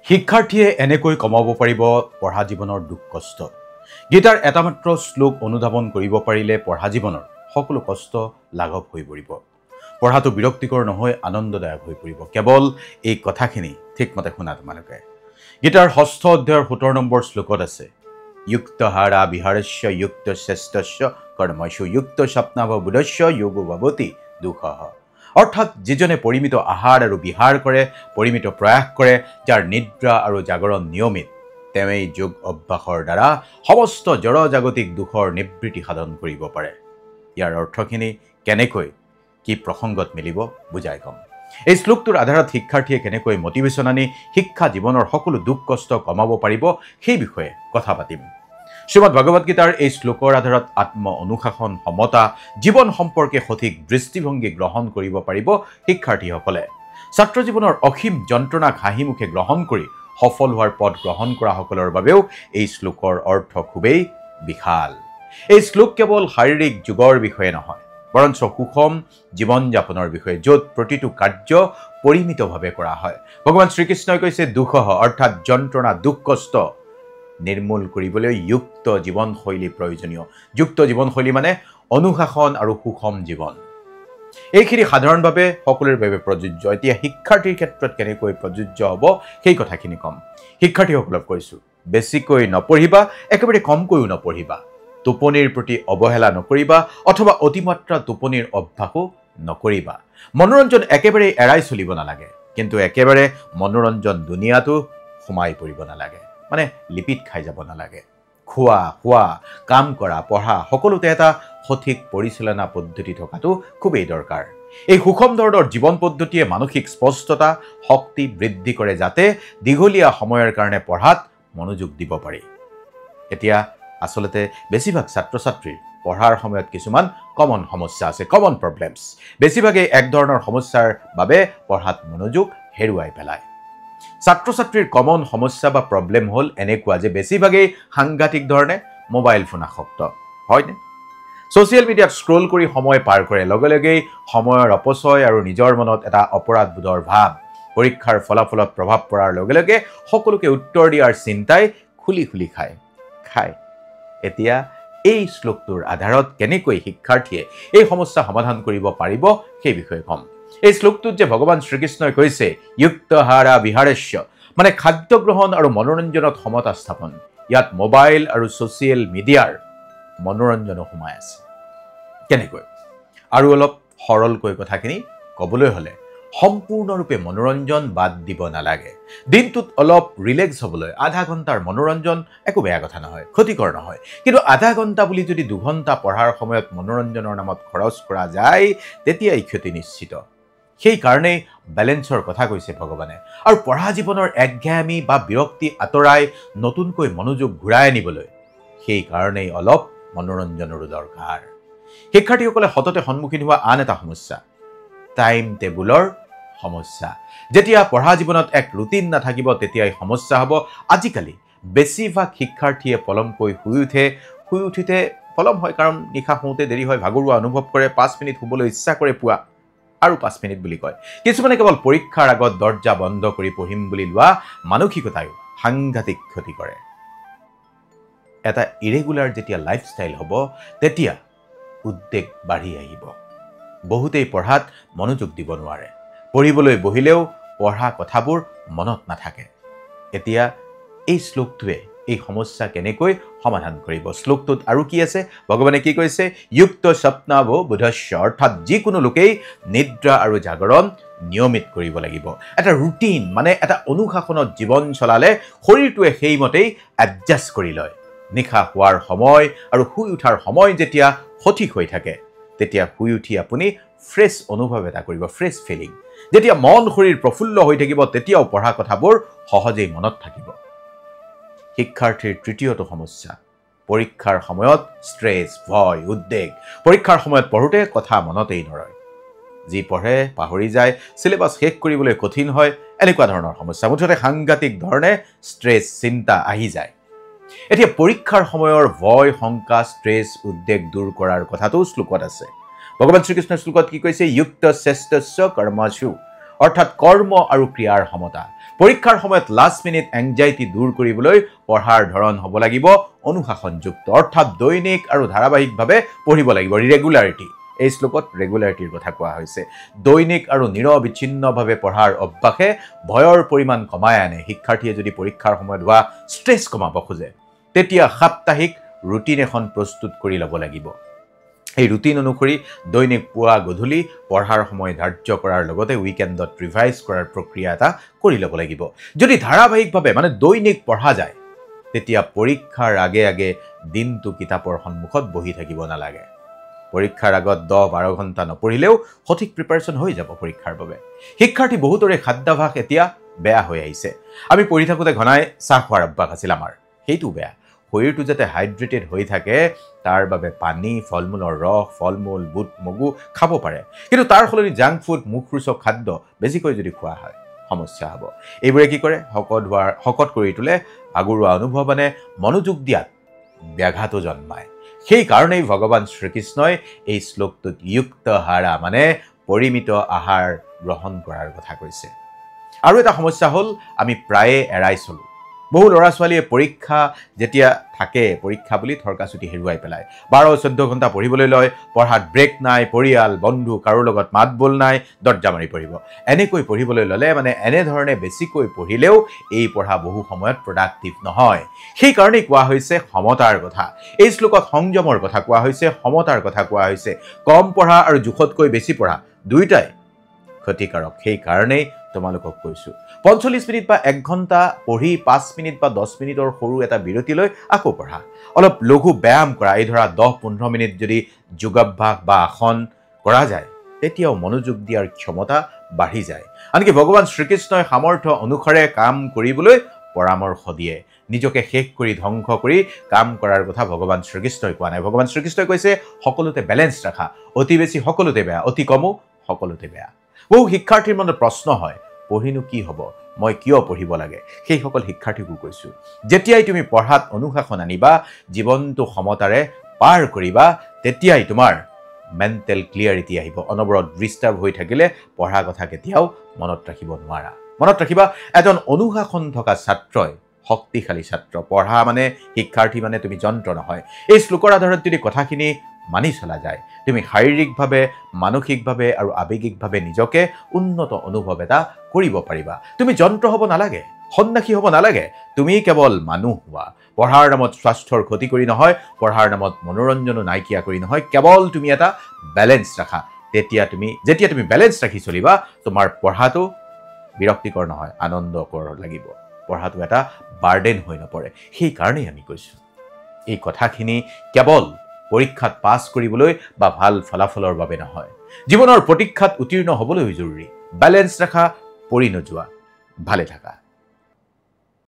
শিক্ষাৰ্থীয়ে এনেকৈ কমাব পাৰিব পঢ়া জীৱনৰ দুখ কষ্ট। গীতাৰ এটা মাত্ৰ শ্লোক অনুধাৱন কৰিব পাৰিলে পঢ়া জীৱনৰ সকলো কষ্ট লাঘৱ হৈ পৰিব। পঢ়াটো বিৰক্তিকৰ নহয়, আনন্দদায়ক হৈ পৰিব। কেৱল এই কথাখিনি ঠিকমতে শুনা তোমালোকে। গীতাৰ ৬ষ্ঠ অধ্যায়ৰ ৭০ নম্বৰ শ্লোকত আছে, যুক্তহাৰা বিহাৰস্য যুক্ত শ্ৰেষ্ঠস্য কৰ্মসু যুক্ত স্বপ্নাভ বুধস্য যোগো ভৱতি দুঃখঃ। অৰ্থাৎ যিজনে পৰিমিত আহাৰ আৰু বিহাৰ কৰে, পৰিমিত প্ৰয়াস কৰে, যাৰ নিদ্ৰা আৰু জাগৰণ নিয়মিত, তেওঁই যোগ অভ্যাসৰ দ্বাৰা সমস্ত জড়জাগতিক দুখৰ নিবৃত্তি সাধন কৰিব পাৰে। ইয়াৰ অৰ্থখিনি কেনেকৈ কি প্ৰসংগত মিলিব বুজাই কম। এই শ্লোকটোৰ আধাৰত শিক্ষাৰ্থীয়ে কেনেকৈ মটিভেশ্যন আনি শিক্ষা জীৱনৰ সকলো দুখ কষ্ট কমাব পাৰিব সেই বিষয়ে কথা পাতিম। শ্ৰীমদ ভগৱত গীতাৰ এই শ্লোকৰ আধাৰত আত্ম অনুশাসন, সমতা, জীৱন সম্পৰ্কে সঠিক দৃষ্টিভংগী গ্ৰহণ কৰিব পাৰিব শিক্ষাৰ্থীসকলে। ছাত্ৰ জীৱনৰ অসীম যন্ত্ৰণাক হাঁহিমুখে গ্ৰহণ কৰি সফল হোৱাৰ পথ গ্ৰহণ কৰা সকলৰ বাবেও এই শ্লোকৰ অৰ্থ খুবেই বিশাল। এই শ্লোক কেৱল শাৰীৰিক যোগৰ বিষয়ে নহয়, বৰঞ্চ সুষম জীৱন যাপনৰ বিষয়ে, য'ত প্ৰতিটো কাৰ্য পৰিমিতভাৱে কৰা হয়। ভগৱান শ্ৰীকৃষ্ণই কৈছে, দুঃখঃ অৰ্থাৎ যন্ত্ৰণা, দুখ কষ্ট নিৰ্মূল কৰিবলৈ যুক্ত জীৱনশৈলী প্ৰয়োজনীয়। যুক্ত জীৱনশৈলী মানে অনুশাসন আৰু সুষম জীৱন। এইখিনি সাধাৰণভাৱে সকলোৰে বাবে প্ৰযোজ্য। এতিয়া শিক্ষাৰ্থীৰ ক্ষেত্ৰত কেনেকৈ প্ৰযোজ্য হ'ব সেই কথাখিনি ক'ম। শিক্ষাৰ্থীসকলক কৈছোঁ, বেছিকৈ নপঢ়িবা, একেবাৰে কমকৈও নপঢ়িবা। টোপনিৰ প্ৰতি অৱহেলা নকৰিবা অথবা অতিমাত্ৰা টোপনিৰ অভ্যাসো নকৰিবা। মনোৰঞ্জন একেবাৰে এৰাই চলিব নালাগে, কিন্তু একেবাৰে মনোৰঞ্জন দুনিয়াটো সোমাই পৰিব নালাগে, মানে লিপিত খাই যাব নালাগে। খোৱা, শোৱা, কাম কৰা, পঢ়া সকলোতে এটা সঠিক পৰিচালনা পদ্ধতি থকাটো খুবেই দৰকাৰ। এই সুষম ধৰণৰ জীৱন পদ্ধতিয়ে মানসিক স্পষ্টতা, শক্তি বৃদ্ধি কৰে, যাতে দীঘলীয়া সময়ৰ কাৰণে পঢ়াত মনোযোগ দিব পাৰি। এতিয়া আচলতে বেছিভাগ ছাত্ৰ ছাত্ৰীৰ পঢ়াৰ সময়ত কিছুমান কমন সমস্যা আছে, কমন প্ৰব্লেমছ। বেছিভাগেই এক ধৰণৰ সমস্যাৰ বাবে পঢ়াত মনোযোগ হেৰুৱাই পেলায়। ছাত্ৰ ছাত্ৰীৰ কমন সমস্যা বা প্ৰব্লেম হ'ল এনেকুৱা যে বেছিভাগেই সাংঘাতিক ধৰণে মোবাইল ফোন আসক্ত, হয়নে? ছ'চিয়েল মিডিয়াত স্ক্ৰল কৰি সময় পাৰ কৰে, লগে লগেই সময়ৰ অপচয় আৰু নিজৰ মনত এটা অপৰাধবোধৰ ভাৱ। পৰীক্ষাৰ ফলাফলত প্ৰভাৱ পৰাৰ লগে লগে সকলোকে উত্তৰ দিয়াৰ চিন্তাই খুলি খুলি খায়। এতিয়া এই শ্লোকটোৰ আধাৰত কেনেকৈ শিক্ষাৰ্থীয়ে এই সমস্যা সমাধান কৰিব পাৰিব সেই বিষয়ে ক'ম। এই শ্লোকটোত যে ভগৱান শ্ৰীকৃষ্ণই কৈছে, যুক্তহাৰা বিহাৰস্য, মানে খাদ্য গ্ৰহণ আৰু মনোৰঞ্জনত সমতা স্থাপন। ইয়াত মোবাইল আৰু ছ'চিয়েল মিডিয়াৰ মনোৰঞ্জনো সোমাই আছে। কেনেকৈ? আৰু অলপ সৰলকৈ কথাখিনি ক'বলৈ হ'লে, সম্পূৰ্ণৰূপে মনোৰঞ্জন বাদ দিব নালাগে। দিনটোত অলপ ৰিলেক্স হ'বলৈ আধা ঘণ্টাৰ মনোৰঞ্জন একো বেয়া কথা নহয়, ক্ষতিকৰ নহয়। কিন্তু আধা ঘণ্টা বুলি যদি 2 ঘণ্টা পঢ়াৰ সময়ত মনোৰঞ্জনৰ নামত খৰচ কৰা যায়, তেতিয়াই ক্ষতি নিশ্চিত। সেইকাৰণেই বেলেঞ্চৰ কথা কৈছে ভগৱানে। আৰু পঢ়া জীৱনৰ একঘেয়ামী বা বিৰক্তি আঁতৰাই নতুনকৈ মনোযোগ ঘূৰাই আনিবলৈ সেইকাৰণেই অলপ মনোৰঞ্জনৰো দৰকাৰ। শিক্ষাৰ্থীসকলে সততে সন্মুখীন হোৱা আন এটা সমস্যা, টাইম টেবুলৰ সমস্যা। যেতিয়া পঢ়া জীৱনত এক ৰুটিন নাথাকিব, তেতিয়াই সমস্যা হ'ব। আজিকালি বেছিভাগ শিক্ষাৰ্থীয়ে পলমকৈ শুই উঠোঁতে পলম হয়, কাৰণ নিশা শুওঁতে দেৰি হয়, ভাগৰুৱা অনুভৱ কৰে, 5 মিনিট শুবলৈ ইচ্ছা কৰে পুৱা, আৰু 5 মিনিট বুলি কয়। কিছুমানে কেৱল পৰীক্ষাৰ আগত দৰ্জা বন্ধ কৰি পঢ়িম বুলি লোৱা মানসিকতায়ো সাংঘাতিক ক্ষতি কৰে। এটা ইৰেগুলাৰ যেতিয়া লাইফষ্টাইল হ'ব, তেতিয়া উদ্বেগ বাঢ়ি আহিব। বহুতেই পঢ়াত মনোযোগ দিব নোৱাৰে, পঢ়িবলৈ বহিলেও পঢ়া কথাবোৰ মনত নাথাকে। এতিয়া এই শ্লোকটোৱে এই সমস্যা কেনেকৈ সমাধান কৰিব? শ্লোকটোত আৰু কি আছে? ভগৱানে কি কৈছে? যুক্ত স্বপ্নাভ বুধস্য, অৰ্থাৎ যিকোনো লোকেই নিদ্ৰা আৰু জাগৰণ নিয়মিত কৰিব লাগিব। এটা ৰুটিন, মানে এটা অনুশাসনত জীৱন চলালে শৰীৰটোৱে সেইমতেই এডজাষ্ট কৰি লয়। নিশা শোৱাৰ সময় আৰু শুই উঠাৰ সময় যেতিয়া সঠিক হৈ থাকে, তেতিয়া শুই উঠি আপুনি ফ্ৰেছ অনুভৱ এটা কৰিব, ফ্ৰেছ ফিলিং। যেতিয়া মন শৰীৰ প্ৰফুল্ল হৈ থাকিব, তেতিয়াও পঢ়া কথাবোৰ সহজেই মনত থাকিব। শিক্ষাৰ্থীৰ তৃতীয়টো সমস্যা, পৰীক্ষাৰ সময়ত ষ্ট্ৰেছ, ভয়, উদ্বেগ। পৰীক্ষাৰ সময়ত পঢ়োঁতে কথা মনতেই নৰয়, যি পঢ়ে পাহৰি যায়, চিলেবাছ শেষ কৰিবলৈ কঠিন হয়, এনেকুৱা ধৰণৰ সমস্যা। মুঠতে সাংঘাতিক ধৰণে ষ্ট্ৰেছ, চিন্তা আহি যায়। এতিয়া পৰীক্ষাৰ সময়ৰ ভয়, শংকা, ষ্ট্ৰেছ, উদ্বেগ দূৰ কৰাৰ কথাটো শ্লোকত আছে। ভগৱান শ্ৰীকৃষ্ণৰ শ্লোকত কি কৈছে? যুক্ত শ্ৰেষ্ঠস্য কৰ্মসু, অৰ্থাৎ কৰ্ম আৰু ক্ৰিয়াৰ সমতা। পৰীক্ষাৰ সময়ত লাষ্ট মিনিট এংজাইটি দূৰ কৰিবলৈ পঢ়াৰ ধৰণ হ'ব লাগিব অনুশাসনযুক্ত, অৰ্থাৎ দৈনিক আৰু ধাৰাবাহিকভাৱে পঢ়িব লাগিব, ৰেগুলাৰিটি। এই শ্লোকত ৰেগুলাৰিটিৰ কথা কোৱা হৈছে। দৈনিক আৰু নিৰবিচ্ছিন্নভাৱে পঢ়াৰ অভ্যাসে ভয়ৰ পৰিমাণ কমাই আনে। শিক্ষাৰ্থীয়ে যদি পৰীক্ষাৰ সময়ত হোৱা ষ্ট্ৰেছ কমাব খোজে, তেতিয়া সাপ্তাহিক ৰুটিন এখন প্ৰস্তুত কৰি ল'ব লাগিব। এই ৰুটিন অনুসৰি দৈনিক পুৱা গধূলি পঢ়াৰ সময় ধাৰ্য কৰাৰ লগতে উইকেণ্ডত ৰিভাইজ কৰাৰ প্ৰক্ৰিয়া এটা কৰি ল'ব লাগিব। যদি ধাৰাবাহিকভাৱে মানে দৈনিক পঢ়া যায়, তেতিয়া পৰীক্ষাৰ আগে আগে দিনটো কিতাপৰ সন্মুখত বহি থাকিব নালাগে। পৰীক্ষাৰ আগত 10-12 ঘণ্টা নপঢ়িলেও সঠিক প্ৰিপাৰেশ্যন হৈ যাব পৰীক্ষাৰ বাবে। শিক্ষাৰ্থী বহুতৰে খাদ্যাভ্যাস এতিয়া বেয়া হৈ আহিছে। আমি পঢ়ি থাকোঁতে ঘনাই চাহ খোৱাৰ অভ্যাস আছিল আমাৰ, সেইটো বেয়া। শৰীৰটো যাতে হাইড্ৰেটেড হৈ থাকে তাৰ বাবে পানী, ফল মূলৰ ৰস, ফল মূল, বুট, মগু খাব পাৰে। কিন্তু তাৰ সলনি জাংক ফুড, মুখৰোচক খাদ্য বেছিকৈ যদি খোৱা হয় সমস্যা হ'ব। এইবোৰে কি কৰে? শকত কৰি তোলে, ভাগৰুৱা অনুভৱ আনে, মনোযোগ দিয়াত ব্যাঘাতো জন্মায়। সেইকাৰণেই ভগৱান শ্ৰীকৃষ্ণই এই শ্লোকটোত যুক্ত আহাৰা মানে পৰিমিত আহাৰ গ্ৰহণ কৰাৰ কথা কৈছে। আৰু এটা সমস্যা হ'ল আমি প্ৰায়ে এৰাই চলোঁ। বহু ল'ৰা ছোৱালীয়ে পৰীক্ষা যেতিয়া থাকে, পৰীক্ষা বুলি থৰকাচুটি হেৰুৱাই পেলায়। 12-14 ঘণ্টা পঢ়িবলৈ লয়, পঢ়াত ব্ৰেক নাই, পৰিয়াল, বন্ধু কাৰো লগত মাত বোল নাই, দৰ্জা মাৰি পঢ়িব। এনেকৈ পঢ়িবলৈ ল'লে মানে এনেধৰণে বেছিকৈ পঢ়িলেও এই পঢ়া বহু সময়ত প্ৰডাক্টিভ নহয়। সেইকাৰণেই কোৱা হৈছে সমতাৰ কথা। এই শ্লোকত সংযমৰ কথা কোৱা হৈছে, সমতাৰ কথা কোৱা হৈছে। কম পঢ়া আৰু জোখতকৈ বেছি পঢ়া দুয়োটাই ক্ষতিকাৰক। সেইকাৰণেই তোমালোকক কৈছোঁ 45 মিনিট বা 1 ঘণ্টা পঢ়ি 5 মিনিট বা 10 মিনিটৰ সৰু এটা বিৰতি লৈ আকৌ পঢ়া। অলপ লঘু ব্যায়াম কৰা, এই ধৰা 10-15 মিনিট যদি যোগাভ্যাস বা আসন কৰা যায়, তেতিয়াও মনোযোগ দিয়াৰ ক্ষমতা বাঢ়ি যায়। আনকি ভগৱান শ্ৰীকৃষ্ণই সামৰ্থ্য অনুসাৰে কাম কৰিবলৈ পৰামৰ্শ দিয়ে। নিজকে শেষ কৰি ধ্বংস কৰি কাম কৰাৰ কথা ভগৱান শ্ৰীকৃষ্ণই কোৱা নাই। ভগৱান শ্ৰীকৃষ্ণই কৈছে সকলোতে বেলেঞ্চ ৰাখা, অতি বেছি সকলোতে বেয়া, অতি কমো সকলোতে বেয়া। বহু শিক্ষাৰ্থীৰ মনত প্ৰশ্ন হয়, পঢ়িনো কি হ'ব, মই কিয় পঢ়িব লাগে? সেইসকল শিক্ষাৰ্থীকো কৈছোঁ, যেতিয়াই তুমি পঢ়াত অনুশাসন আনিবা, জীৱনটো সমতাৰে পাৰ কৰিবা, তেতিয়াই তোমাৰ মেণ্টেল ক্লিয়াৰিটি আহিব। অনবৰত ডিষ্টাৰ্ব হৈ থাকিলে পঢ়া কথা কেতিয়াও মনত ৰাখিব নোৱাৰা। মনত ৰাখিবা, এজন অনুশাসন থকা ছাত্ৰই শক্তিশালী ছাত্ৰ। পঢ়া মানে, শিক্ষাৰ্থী মানে তুমি যন্ত্ৰ নহয়। এই শ্লোকৰ আধাৰত যদি কথাখিনি মানি চলা যায়, তুমি শাৰীৰিকভাৱে, মানসিকভাৱে আৰু আৱেগিকভাৱে নিজকে উন্নত অনুভৱ এটা কৰিব পাৰিবা। তুমি যন্ত্ৰ হ'ব নালাগে, সন্ন্যাসী হ'ব নালাগে, তুমি কেৱল মানুহ হোৱা। পঢ়াৰ নামত স্বাস্থ্যৰ ক্ষতি কৰি নহয়, পঢ়াৰ নামত মনোৰঞ্জনো নাইকিয়া কৰি নহয়, কেৱল তুমি এটা বেলেঞ্চ ৰাখা। যেতিয়া তুমি বেলেঞ্চ ৰাখি চলিবা, তোমাৰ পঢ়াটো বিৰক্তিকৰ নহয়, আনন্দকৰ লাগিব। পঢ়াটো এটা বাৰ্ডেন হৈ নপৰে। সেইকাৰণেই আমি কৈছোঁ, এই কথাখিনি কেৱল পৰীক্ষাত পাছ কৰিবলৈ বা ভাল ফলাফলৰ বাবে নহয়, জীৱনৰ প্ৰতীক্ষাত উত্তীৰ্ণ হ'বলৈ জৰুৰী। বেলেঞ্চ ৰাখা, পৰি নোযোৱা। ভালে থাকা।